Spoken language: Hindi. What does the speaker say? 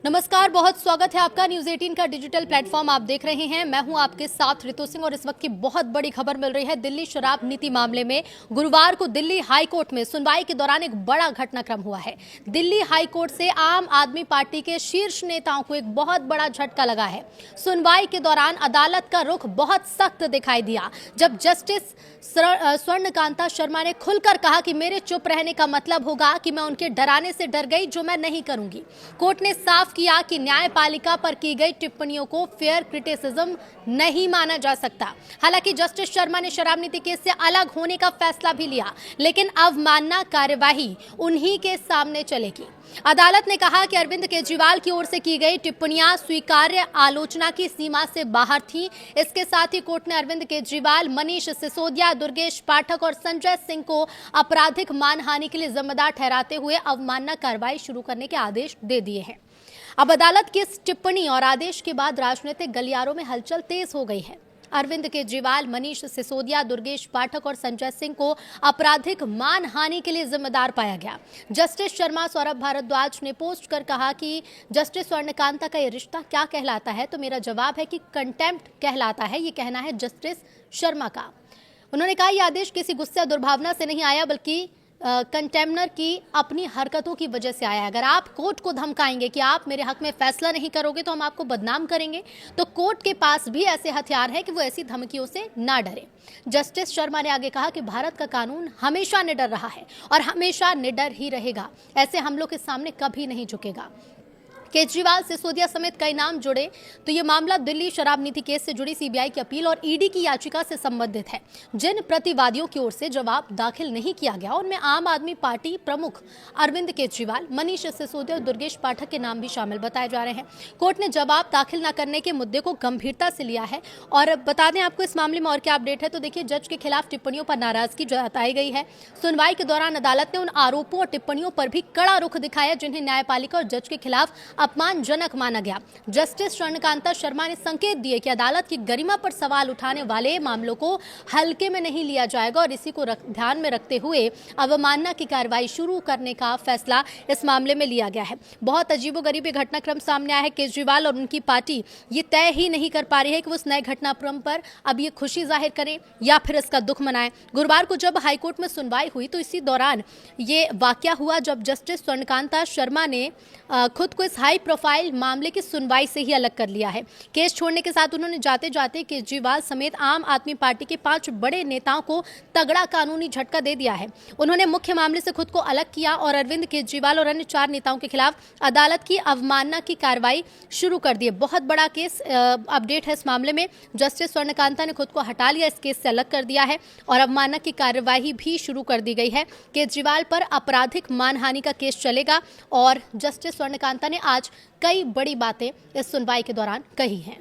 नमस्कार, बहुत स्वागत है आपका न्यूज 18 का डिजिटल प्लेटफॉर्म आप देख रहे हैं। मैं हूं आपके साथ रितु सिंह और इस वक्त की बहुत बड़ी खबर मिल रही है। दिल्ली शराब नीति मामले में गुरुवार को दिल्ली हाई कोर्ट में सुनवाई के दौरान एक बड़ा घटनाक्रम हुआ है। दिल्ली हाई कोर्ट से आम आदमी पार्टी के शीर्ष नेताओं को एक बहुत बड़ा झटका लगा है। सुनवाई के दौरान अदालत का रुख बहुत सख्त दिखाई दिया जब जस्टिस स्वर्णकांता शर्मा ने खुलकर कहा कि मेरे चुप रहने का मतलब होगा कि मैं उनके डराने से डर गई, जो मैं नहीं करूंगी। कोर्ट ने साफ किया कि न्यायपालिका पर की गई टिप्पणियों को फेयर क्रिटिसिज्म नहीं माना जा सकता। हालांकि जस्टिस शर्मा ने शराब नीति केस से अलग होने का फैसला भी लिया, लेकिन अवमानना कार्यवाही उन्हीं के सामने चलेगी। अदालत ने कहा कि अरविंद केजरीवाल की ओर से की गई टिप्पणियां स्वीकार्य आलोचना की सीमा से बाहर थीं। इसके साथ ही कोर्ट ने अरविंद केजरीवाल, मनीष सिसोदिया, दुर्गेश पाठक और संजय सिंह को आपराधिक मानहानि के लिए जिम्मेदार ठहराते हुए अवमानना कार्रवाई शुरू करने के आदेश दे दिए हैं। अब अदालत की इस टिप्पणी और आदेश के बाद राजनीतिक गलियारों में हलचल तेज हो गई है। अरविंद केजरीवाल, मनीष सिसोदिया, दुर्गेश पाठक और संजय सिंह को आपराधिक मानहानि के लिए जिम्मेदार पाया गया। जस्टिस शर्मा सौरभ भारद्वाज ने पोस्ट कर कहा कि जस्टिस स्वर्णकांता का ये रिश्ता क्या कहलाता है, तो मेरा जवाब है कि कंटेम्प्ट कहलाता है। ये कहना है जस्टिस शर्मा का। उन्होंने कहा यह आदेश किसी गुस्से या दुर्भावना से नहीं आया, बल्कि कंटेम्नर की अपनी हरकतों की वजह से आया है। अगर आप कोर्ट को धमकाएंगे कि आप मेरे हक में फैसला नहीं करोगे तो हम आपको बदनाम करेंगे, तो कोर्ट के पास भी ऐसे हथियार है कि वो ऐसी धमकियों से ना डरे। जस्टिस शर्मा ने आगे कहा कि भारत का कानून हमेशा निडर रहा है और हमेशा निडर ही रहेगा। ऐसे हमलों के सामने कभी नहीं झुकेगा। केजरीवाल, सिसोदिया समेत कई नाम जुड़े तो ये मामला दिल्ली शराब नीति केस से जुड़ी सीबीआई की अपील और ईडी की याचिका से संबंधित है। जिन प्रतिवादियों की ओर से जवाब दाखिल नहीं किया गया उनमें आम आदमी पार्टी प्रमुख अरविंद केजरीवाल, मनीष सिसोदिया और दुर्गेश पाठक के नाम भी शामिल बताए जा रहे हैं। कोर्ट ने जवाब दाखिल न करने के मुद्दे को गंभीरता से लिया है। और बता दें आपको इस मामले में और क्या अपडेट है, तो देखिए जज के खिलाफ टिप्पणियों पर नाराजगी जताई गई है। सुनवाई के दौरान अदालत ने उन आरोपों और टिप्पणियों पर भी कड़ा रुख दिखाया जिन्हें न्यायपालिका और जज के खिलाफ अपमानजनक माना गया। जस्टिस स्वर्णकांता शर्मा ने संकेत दिए कि अदालत की गरिमा पर सवाल उठाने वाले मामलों को हल्के में नहीं लिया जाएगा और इसी को ध्यान में रखते हुए अवमानना की कार्रवाई शुरू करने का फैसला इस मामले में लिया गया है। बहुत अजीबोगरीब घटनाक्रम सामने आया है। केजरीवाल और उनकी पार्टी ये तय ही नहीं कर पा रही है कि वो उस नए घटनाक्रम पर अब ये खुशी जाहिर करें या फिर इसका दुख मनाएं। गुरुवार को जब हाईकोर्ट में सुनवाई हुई तो इसी दौरान ये वाकया हुआ जब जस्टिस स्वर्णकांता शर्मा ने खुद को इस हाई प्रोफाइल मामले की सुनवाई से ही अलग कर लिया है। केस छोड़ने के साथ उन्होंने जाते जाते केजरीवाल समेत आम आदमी पार्टी के 5 बड़े नेताओं को तगड़ा कानूनी झटका दे दिया है। उन्होंने मुख्य मामले से खुद को अलग किया और अरविंद केजरीवाल और अन्य 4 नेताओं के खिलाफ अदालत की अवमानना की कार्रवाई शुरू कर दी है। बहुत बड़ा केस अपडेट है इस मामले में। जस्टिस स्वर्णकांता ने खुद को हटा लिया, इस केस से अलग कर दिया है और अवमानना की कार्रवाई भी शुरू कर दी गई है। केजरीवाल पर आपराधिक मानहानि का केस चलेगा और जस्टिस स्वर्णकांता ने आज कई बड़ी बातें इस सुनवाई के दौरान कही हैं।